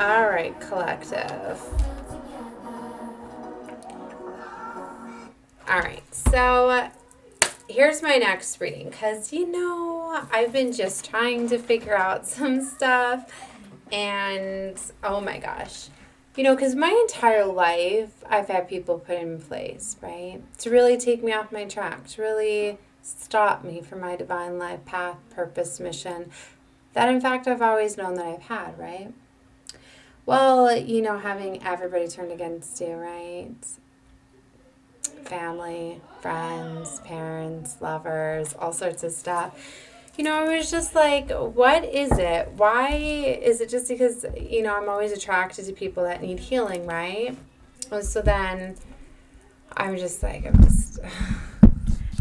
All right, collective. All right, so here's my next reading because, I've been just trying to figure out some stuff. And oh my gosh, because my entire life I've had people put in place, right? To really take me off my track, to really stop me from my divine life path, purpose, mission that in fact I've always known that I've had, right? Well, having everybody turned against you, right? Family, friends, parents, lovers, all sorts of stuff. I was just like, what is it? Why is it just because, I'm always attracted to people that need healing, right? And so then I'm just like,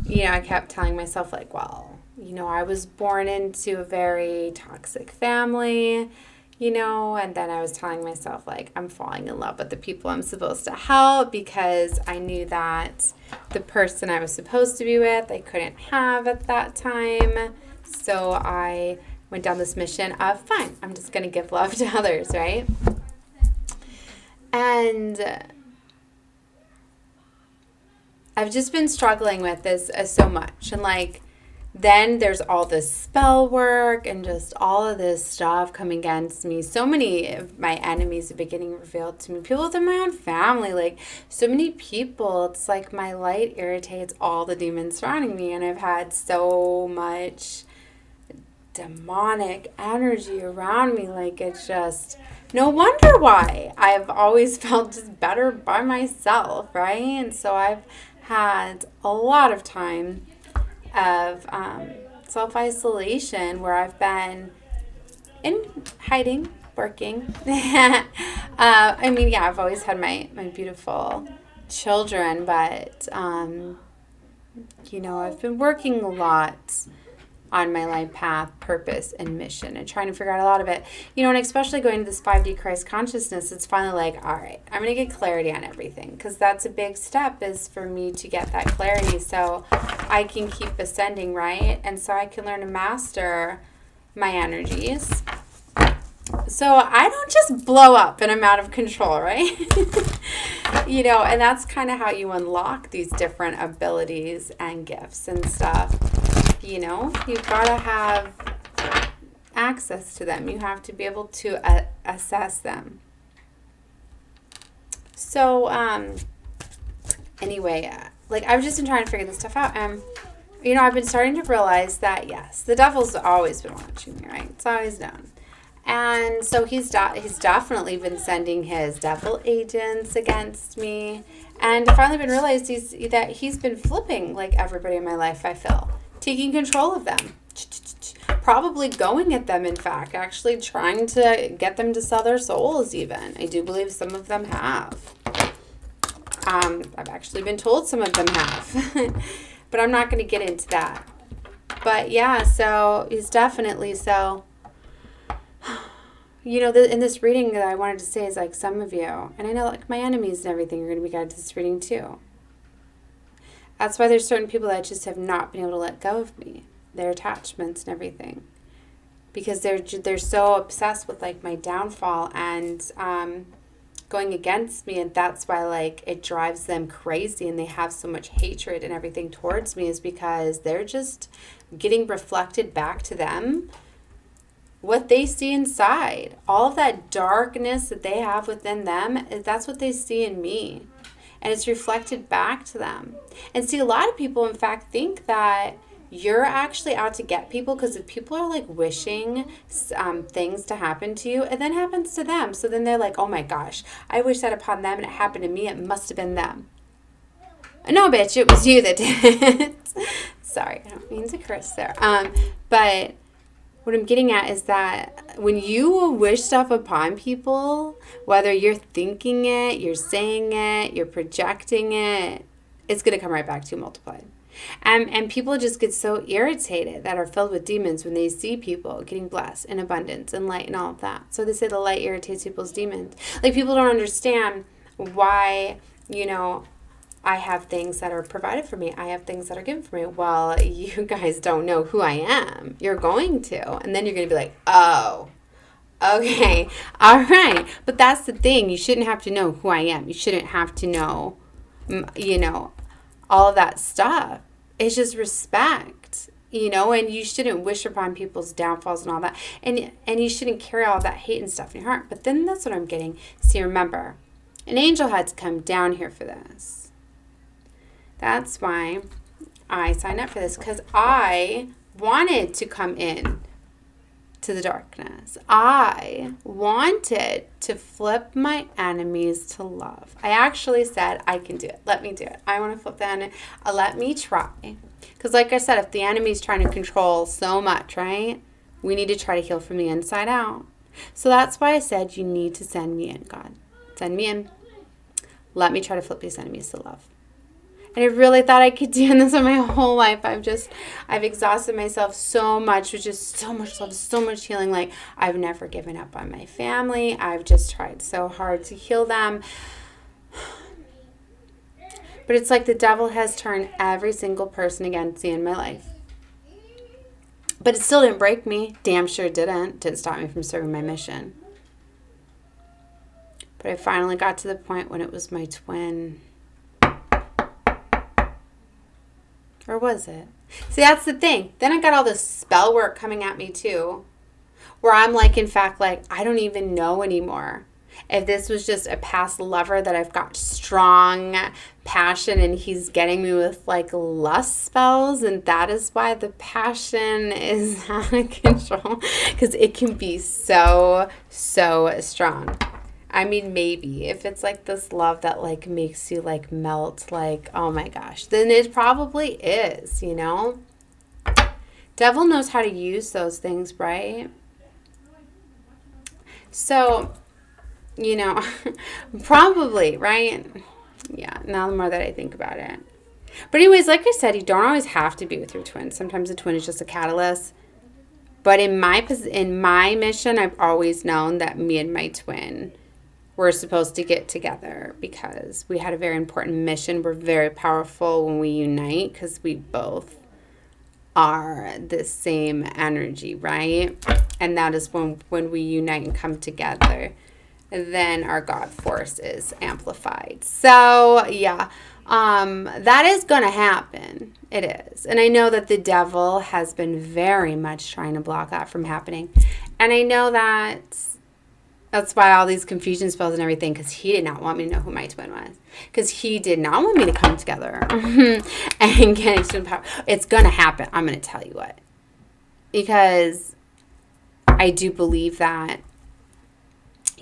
I kept telling myself, like, well, I was born into a very toxic family, and then I was telling myself, like, I'm falling in love with the people I'm supposed to help because I knew that the person I was supposed to be with, I couldn't have at that time. So I went down this mission of, fine, I'm just going to give love to others, right? And I've just been struggling with this so much. And, like, then there's all this spell work and just all of this stuff coming against me. So many of my enemies have been getting revealed to me. People within my own family, like so many people. It's like my light irritates all the demons surrounding me. And I've had so much demonic energy around me. Like, it's just no wonder why I've always felt just better by myself, right? And so I've had a lot of time of self-isolation where I've been in hiding, working. I've always had my beautiful children, but, I've been working a lot on my life path, purpose, and mission, and trying to figure out a lot of it. And especially going to this 5D Christ consciousness, it's finally like, all right, I'm going to get clarity on everything, because that's a big step, is for me to get that clarity so I can keep ascending, right? And so I can learn to master my energies. So I don't just blow up and I'm out of control, right? And that's kind of how you unlock these different abilities and gifts and stuff. You've got to have access to them. You have to be able to assess them. So, I've just been trying to figure this stuff out. I've been starting to realize that, yes, the devil's always been watching me, right? It's always known. And so he's definitely been sending his devil agents against me. And I've finally been realized that he's been flipping, like, everybody in my life, I feel. Taking control of them. Probably going at them, in fact. Actually trying to get them to sell their souls, even. I do believe some of them have. I've actually been told some of them have. But I'm not going to get into that. But, yeah, so he's definitely so... in this reading that I wanted to say is, like, some of you, and I know, like, my enemies and everything are going to be guided to this reading, too. That's why there's certain people that just have not been able to let go of me, their attachments and everything, because they're so obsessed with, like, my downfall and going against me, and that's why, like, it drives them crazy and they have so much hatred and everything towards me, is because they're just getting reflected back to them what they see inside. All of that darkness that they have within them, that's what they see in me. And it's reflected back to them. And see, a lot of people, in fact, think that you're actually out to get people, because if people are, like, wishing things to happen to you, it then happens to them. So then they're like, oh my gosh, I wish that upon them and it happened to me. It must have been them. No, bitch, it was you that did it. Sorry, I don't mean to curse there. But what I'm getting at is that when you wish stuff upon people, whether you're thinking it, you're saying it, you're projecting it, it's going to come right back to you multiplied. And people just get so irritated that are filled with demons when they see people getting blessed in abundance and light and all of that. So they say the light irritates people's demons. Like, people don't understand why, I have things that are provided for me. I have things that are given for me. Well, you guys don't know who I am. You're going to. And then you're going to be like, oh, Okay. All right. But that's the thing. You shouldn't have to know who I am. You shouldn't have to know, all of that stuff. It's just respect, and you shouldn't wish upon people's downfalls and all that. And you shouldn't carry all that hate and stuff in your heart. But then that's what I'm getting. See, remember, an angel had to come down here for this. That's why I signed up for this, because I wanted to come in to the darkness. I wanted to flip my enemies to love. I actually said, I can do it. Let me do it. I want to flip the enemy. Let me try. Because like I said, if the enemy's trying to control so much, right? We need to try to heal from the inside out. So that's why I said you need to send me in, God. Send me in. Let me try to flip these enemies to love. And I really thought I could do this in my whole life. I've exhausted myself so much with just so much love, so much healing. Like, I've never given up on my family. I've just tried so hard to heal them. But it's like the devil has turned every single person against me in my life. But it still didn't break me. Damn sure didn't. Didn't stop me from serving my mission. But I finally got to the point when it was my twin. Or was it? See, that's the thing. Then I got all this spell work coming at me too. Where I'm like, in fact, like, I don't even know anymore if this was just a past lover that I've got strong passion and he's getting me with like lust spells, and that is why the passion is out of control, because it can be so strong. I mean, maybe if it's like this love that like makes you like melt, like, oh my gosh, then it probably is, Devil knows how to use those things, right? So, probably, right? Yeah, now the more that I think about it. But anyways, like I said, you don't always have to be with your twin. Sometimes a twin is just a catalyst. But in my mission, I've always known that me and my twin were supposed to get together because we had a very important mission. We're very powerful when we unite because we both are the same energy, right? And that is when we unite and come together, then our God force is amplified. So, yeah, that is going to happen. It is. And I know that the devil has been very much trying to block that from happening. And I know that's why all these confusion spells and everything, because he did not want me to know who my twin was. Because he did not want me to come together and get extreme power. It's going to happen. I'm going to tell you what. Because I do believe that,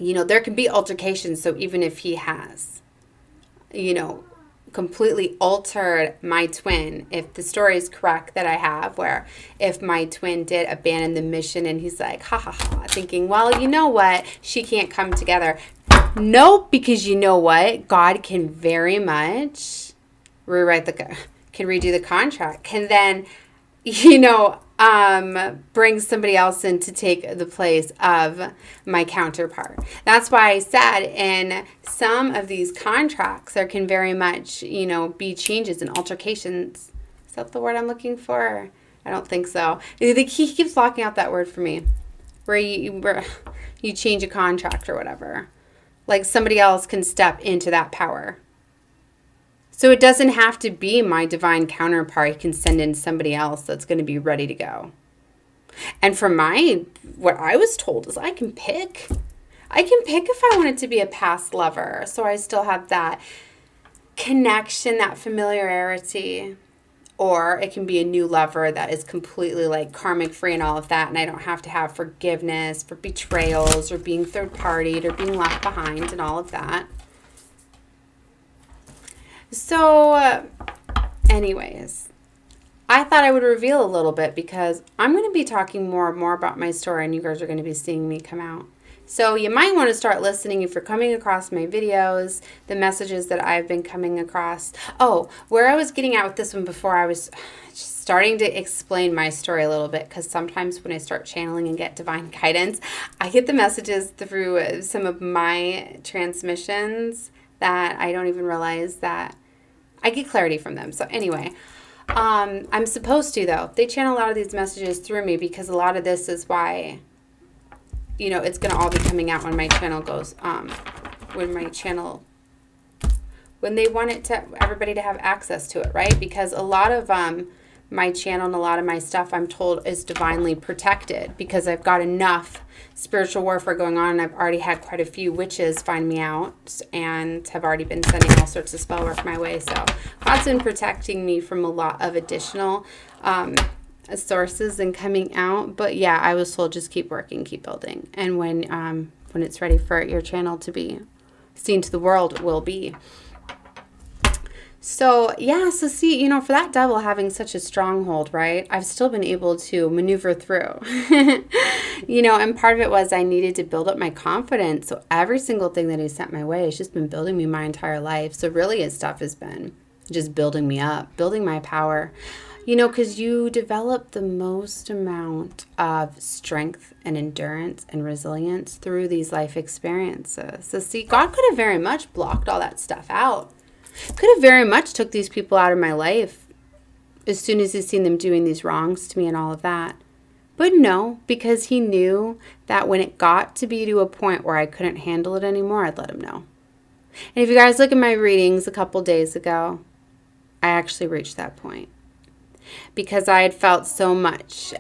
there can be altercations. So even if he has, completely altered my twin, if the story is correct that I have, where if my twin did abandon the mission and he's like, ha ha ha, thinking, well, you know what, she can't come together. Nope, because you know what, God can very much can redo the contract, can then, bring somebody else in to take the place of my counterpart. That's why I said in some of these contracts, there can very much, be changes and altercations. Is that the word I'm looking for? I don't think so. He keeps blocking out that word for me, where you change a contract or whatever. Like somebody else can step into that power. So it doesn't have to be my divine counterpart. You can send in somebody else that's going to be ready to go. And for what I was told is I can pick. I can pick if I want it to be a past lover. So I still have that connection, that familiarity. Or it can be a new lover that is completely like karmic free and all of that. And I don't have to have forgiveness for betrayals or being third partied or being left behind and all of that. So, anyways, I thought I would reveal a little bit because I'm going to be talking more and more about my story, and you guys are going to be seeing me come out. So you might want to start listening if you're coming across my videos, the messages that I've been coming across. Oh, where I was getting at with this one before, I was just starting to explain my story a little bit, because sometimes when I start channeling and get divine guidance, I get the messages through some of my transmissions that I don't even realize that I get clarity from them. So anyway, I'm supposed to, though. They channel a lot of these messages through me because a lot of this is why you know, it's going to all be coming out when my channel goes, when they want it to, everybody to have access to it, right? Because a lot of my channel and a lot of my stuff, I'm told, is divinely protected because I've got enough spiritual warfare going on, and I've already had quite a few witches find me out and have already been sending all sorts of spell work my way. So God's been protecting me from a lot of additional sources and coming out. But yeah, I was told just keep working, keep building, and when it's ready for your channel to be seen to the world, it will be. So, yeah, so see, you know, for that devil having such a stronghold, right, I've still been able to maneuver through, you know, and part of it was I needed to build up my confidence. So every single thing that he sent my way has just been building me my entire life. So really his stuff has been just building me up, building my power, you know, because you develop the most amount of strength and endurance and resilience through these life experiences. So see, God could have very much blocked all that stuff out. Could have very much took these people out of my life as soon as he's seen them doing these wrongs to me and all of that. But no, because he knew that when it got to be to a point where I couldn't handle it anymore, I'd let him know. And if you guys look at my readings a couple days ago, I actually reached that point. Because I had felt so much.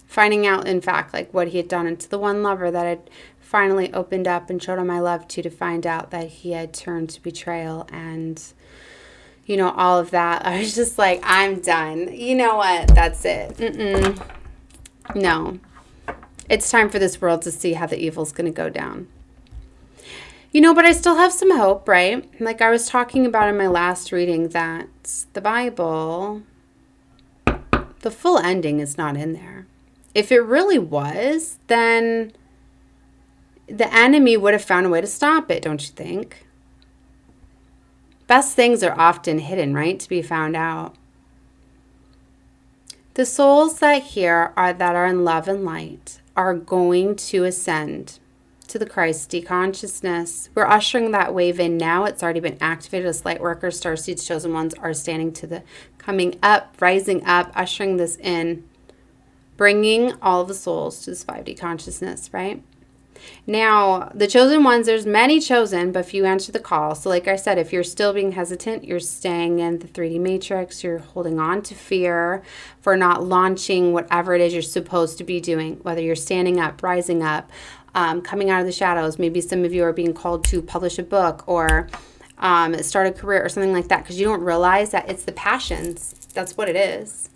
Finding out, in fact, like what he had done. And to the one lover that I'd finally opened up and showed him my love to find out that he had turned to betrayal and, you know, all of that. I was just like, I'm done. You know what? That's it. No. It's time for this world to see how the evil's going to go down. You know, but I still have some hope, right? Like I was talking about in my last reading that the Bible, the full ending is not in there. If it really was, then the enemy would have found a way to stop it, don't you think? Best things are often hidden, right? To be found out. The souls that are in love and light are going to ascend to the Christ consciousness. We're ushering that wave in now. It's already been activated as light workers, starseeds, chosen ones are standing to the coming up, rising up, ushering this in, bringing all the souls to this 5D consciousness, right? Now, the chosen ones, there's many chosen, but if you answer the call, so like I said, if you're still being hesitant, you're staying in the 3D matrix, you're holding on to fear for not launching whatever it is you're supposed to be doing, whether you're standing up, rising up, coming out of the shadows. Maybe some of you are being called to publish a book or start a career or something like that, because you don't realize that it's the passions. That's what it is.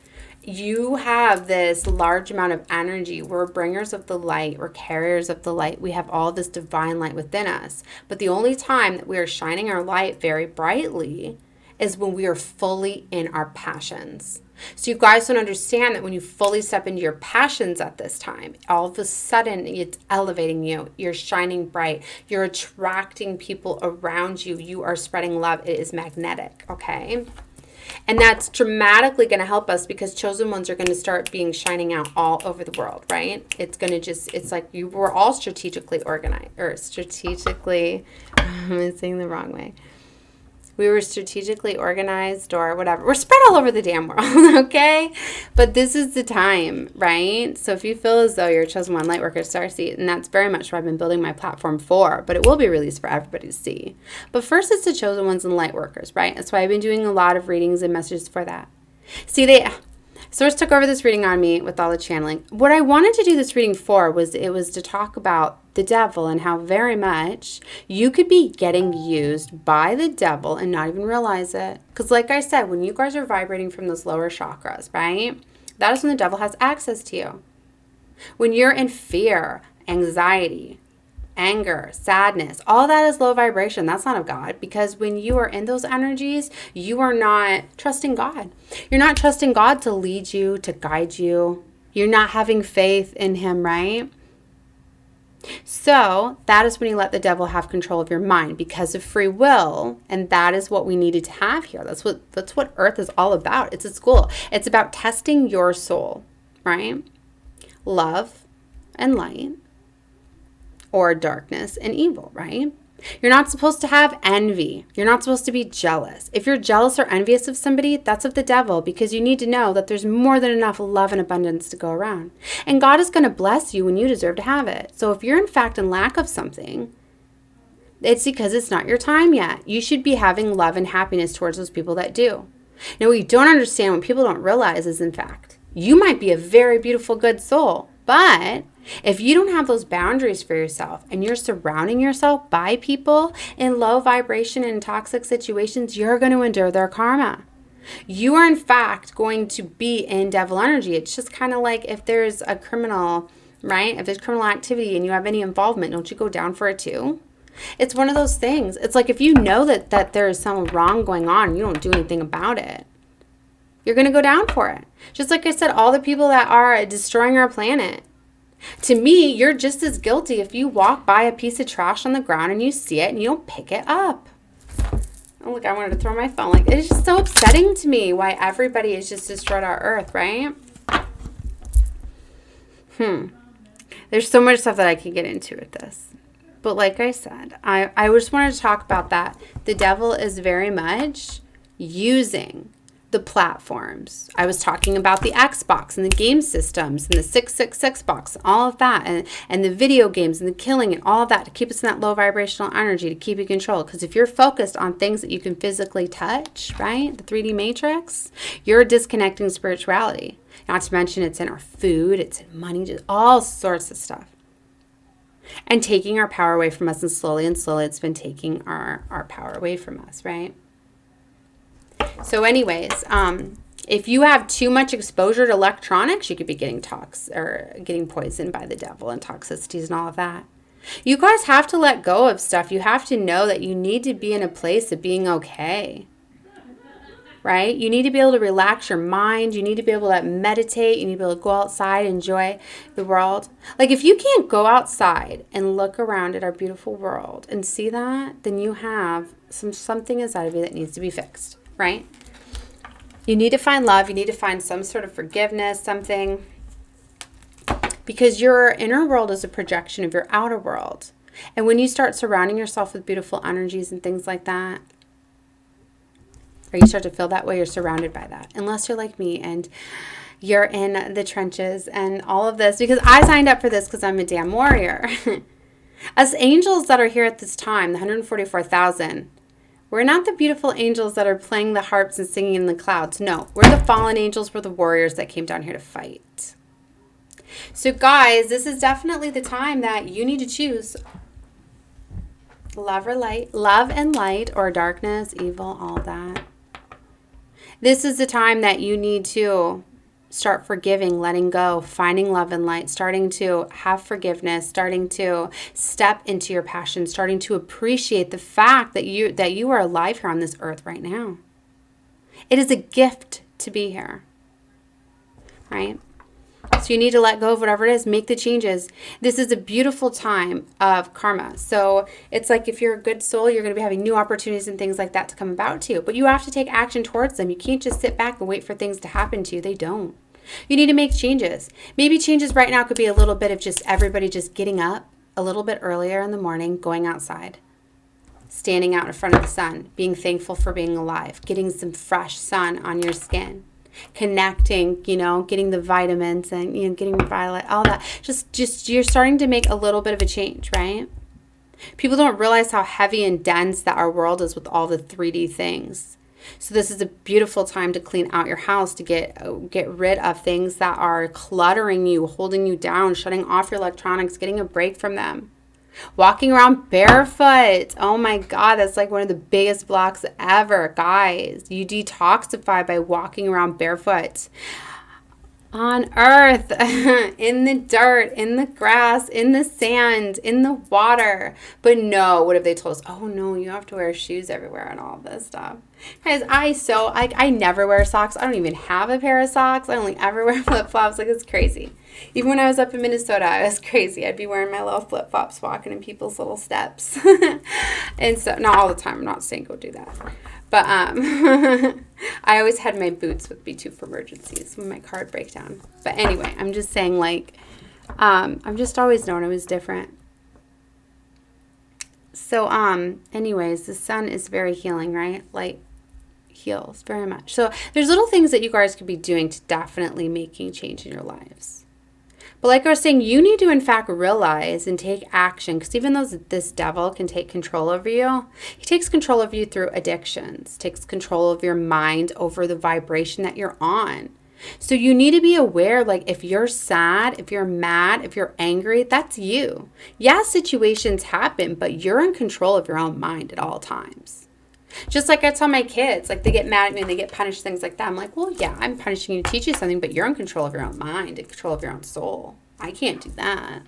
You have this large amount of energy. We're bringers of the light. We're carriers of the light. We have all this divine light within us. But the only time that we are shining our light very brightly is when we are fully in our passions. So you guys don't understand that when you fully step into your passions at this time, all of a sudden it's elevating you. You're shining bright. You're attracting people around you. You are spreading love. It is magnetic, okay? And that's dramatically going to help us because chosen ones are going to start being shining out all over the world, right? It's going to it's like we're all strategically organized, or strategically, I'm saying the wrong way. We were strategically organized or whatever. We're spread all over the damn world, okay? But this is the time, right? So if you feel as though you're a chosen one, lightworker, starseed, and that's very much what I've been building my platform for, but it will be released for everybody to see. But first it's the chosen ones and lightworkers, right? That's why I've been doing a lot of readings and messages for that. See, Source took over this reading on me with all the channeling. What I wanted to do this reading for was to talk about the devil and how very much you could be getting used by the devil and not even realize it. Because like I said, when you guys are vibrating from those lower chakras, right? That is when the devil has access to you. When you're in fear, anxiety, anger, sadness, all that is low vibration. That's not of God, because when you are in those energies, you are not trusting God. You're not trusting God to lead you, to guide you. You're not having faith in him, right? So that is when you let the devil have control of your mind because of free will. And that is what we needed to have here. That's what Earth is all about. It's a school. It's about testing your soul, right? Love and light, or darkness and evil, right? You're not supposed to have envy. You're not supposed to be jealous. If you're jealous or envious of somebody, that's of the devil, because you need to know that there's more than enough love and abundance to go around. And God is going to bless you when you deserve to have it. So if you're in fact in lack of something, it's because it's not your time yet. You should be having love and happiness towards those people that do. Now, what you don't understand, what people don't realize is, in fact, you might be a very beautiful, good soul, but if you don't have those boundaries for yourself and you're surrounding yourself by people in low vibration and toxic situations, you're going to endure their karma. You are, in fact, going to be in devil energy. It's just kind of like if there's a criminal, right? If there's criminal activity and you have any involvement, don't you go down for it too? It's one of those things. It's like if you know that there is some wrong going on and you don't do anything about it, you're going to go down for it. Just like I said, all the people that are destroying our planet. To me, you're just as guilty if you walk by a piece of trash on the ground and you see it and you don't pick it up. Oh, look, I wanted to throw my phone. Like, it's just so upsetting to me why everybody has just destroyed our earth, right? There's so much stuff that I could get into with this. But like I said, I just wanted to talk about that. The devil is very much using the platforms. I was talking about the Xbox and the game systems and the 666 box, all of that, and the video games and the killing and all of that to keep us in that low vibrational energy, to keep you controlled. Because if you're focused on things that you can physically touch, right, the 3D matrix, you're disconnecting spirituality. Not to mention it's in our food, it's in money, just all sorts of stuff. And taking our power away from us, and slowly it's been taking our power away from us, right? So anyways, if you have too much exposure to electronics, you could be getting getting poisoned by the devil and toxicities and all of that. You guys have to let go of stuff. You have to know that you need to be in a place of being okay, right? You need to be able to relax your mind. You need to be able to meditate. You need to be able to go outside, enjoy the world. Like, if you can't go outside and look around at our beautiful world and see that, then you have something inside of you that needs to be fixed. Right? You need to find love. You need to find some sort of forgiveness, something. Because your inner world is a projection of your outer world. And when you start surrounding yourself with beautiful energies and things like that, or you start to feel that way, you're surrounded by that. Unless you're like me and you're in the trenches and all of this. Because I signed up for this because I'm a damn warrior. Us angels that are here at this time, the 144,000, we're not the beautiful angels that are playing the harps and singing in the clouds. No, we're the fallen angels. We're the warriors that came down here to fight. So guys, this is definitely the time that you need to choose love or light, love and light, or darkness, evil, all that. This is the time that you need to start forgiving, letting go, finding love and light, starting to have forgiveness, starting to step into your passion, starting to appreciate the fact that you are alive here on this earth right now. It is a gift to be here, right? So you need to let go of whatever it is, make the changes. This is a beautiful time of karma. So it's like if you're a good soul, you're going to be having new opportunities and things like that to come about to you. But you have to take action towards them. You can't just sit back and wait for things to happen to you. They don't. You need to make changes. Maybe changes right now could be a little bit of just everybody just getting up a little bit earlier in the morning, going outside, standing out in front of the sun, being thankful for being alive, getting some fresh sun on your skin, connecting, getting the vitamins and, getting violet, all that. Just you're starting to make a little bit of a change, right? People don't realize how heavy and dense that our world is with all the 3D things. So this is a beautiful time to clean out your house, to get rid of things that are cluttering you, holding you down, shutting off your electronics, getting a break from them. Walking around barefoot. Oh my God, that's like one of the biggest blocks ever. Guys, you detoxify by walking around barefoot. On earth, in the dirt, in the grass, in the sand, in the water. But no, what have they told us? Oh no, you have to wear shoes everywhere and all this stuff. Guys, I never wear socks. I don't even have a pair of socks. I only ever wear flip-flops. Like, it's crazy. Even when I was up in Minnesota, I was crazy. I'd be wearing my little flip-flops, walking in people's little steps. And so, not all the time. I'm not saying go do that. But I always had my boots with me too for emergencies when my car would break down. But anyway, I'm just saying, like, I've just always known it was different. So, anyways, the sun is very healing, right? Light heals very much. So there's little things that you guys could be doing to definitely making change in your lives. But like I was saying, you need to in fact realize and take action, because even though this devil can take control over you, he takes control of you through addictions, takes control of your mind over the vibration that you're on. So you need to be aware, like if you're sad, if you're mad, if you're angry, that's you. Yeah, situations happen, but you're in control of your own mind at all times. Just like I tell my kids, like they get mad at me and they get punished, things like that. I'm like, well, yeah, I'm punishing you to teach you something, but you're in control of your own mind, in control of your own soul. I can't do that.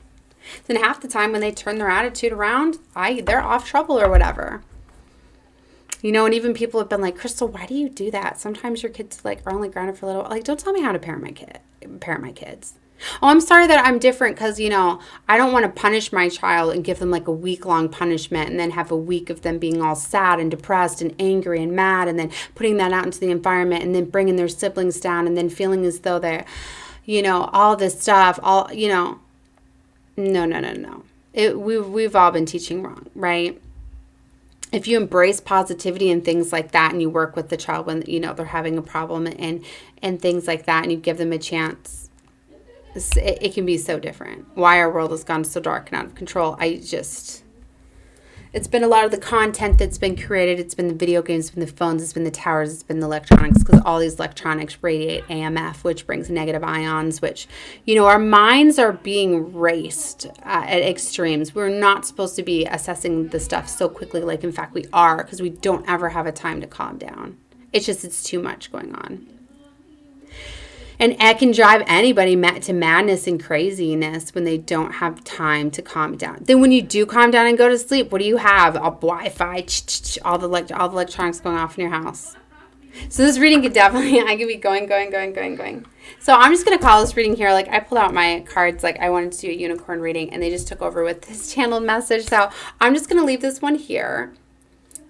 Then half the time when they turn their attitude around, they're off trouble or whatever. You know, and even people have been like, Crystal, why do you do that? Sometimes your kids like are only grounded for a little while. Like, don't tell me how to parent my kids. Oh, I'm sorry that I'm different because, you know, I don't want to punish my child and give them like a week-long punishment and then have a week of them being all sad and depressed and angry and mad and then putting that out into the environment and then bringing their siblings down and then feeling as though they're, you know, all this stuff, all, you know. No. We've all been teaching wrong, right? If you embrace positivity and things like that and you work with the child when, you know, they're having a problem and things like that and you give them a chance, it can be so different. Why our world has gone so dark and out of control. It's been a lot of the content that's been created. It's been the video games, it's been the phones, it's been the towers, it's been the electronics, because all these electronics radiate AMF, which brings negative ions, which, you know, our minds are being raced at extremes. We're not supposed to be assessing the stuff so quickly, like in fact we are, because we don't ever have a time to calm down. It's too much going on. And it can drive anybody to madness and craziness when they don't have time to calm down. Then when you do calm down and go to sleep, what do you have? A Wi-Fi, all the electronics going off in your house. So this reading could definitely, I could be going. So I'm just going to call this reading here. Like I pulled out my cards, like I wanted to do a unicorn reading, and they just took over with this channeled message. So I'm just going to leave this one here.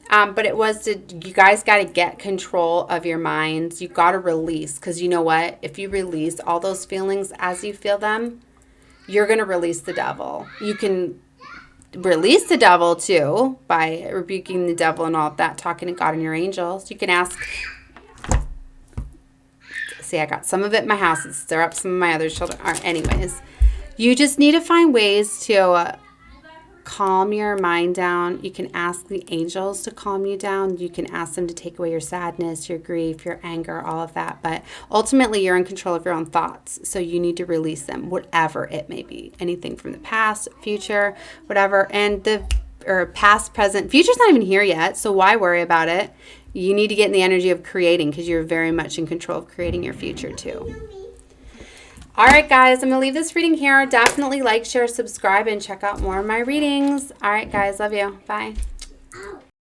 But it was you guys got to get control of your minds. You got to release, because you know what? If you release all those feelings as you feel them, you're going to release the devil. You can release the devil too by rebuking the devil and all of that, talking to God and your angels. You can ask. See, I got some of it in my house. It's stir up some of my other children. Anyways, you just need to find ways to calm your mind down. You can ask the angels to calm you down. You can ask them to take away your sadness, your grief, your anger, all of that. But ultimately, you're in control of your own thoughts. So you need to release them, whatever it may be. Anything from the past, future, whatever. And past, present, future's not even here yet. So why worry about it? You need to get in the energy of creating, because you're very much in control of creating your future too. All right, guys, I'm going to leave this reading here. Definitely like, share, subscribe, and check out more of my readings. All right, guys, love you. Bye.